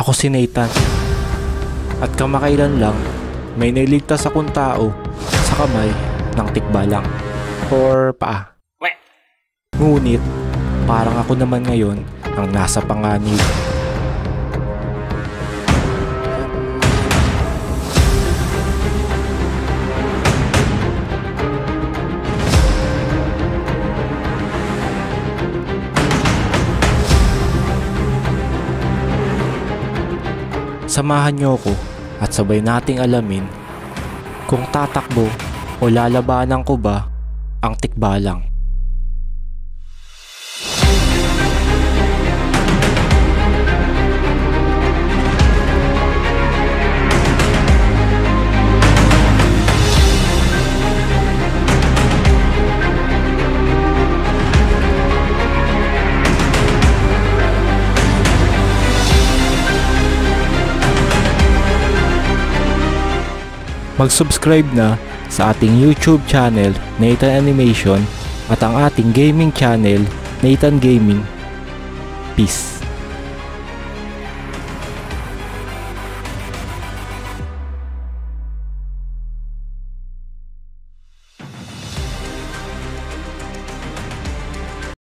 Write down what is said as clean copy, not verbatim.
Ako si Nathan. At kamakailan lang, may nailigtas akong tao sa kamay ng tikbalang or paa. Ngunit, parang ako naman ngayon ang nasa panganib. Samahan niyo ko at sabay nating alamin kung tatakbo o lalabanan ko ba ang tikbalang. Mag-subscribe na sa ating YouTube channel, Nathan Animation, at ang ating gaming channel, Nathan Gaming. Peace!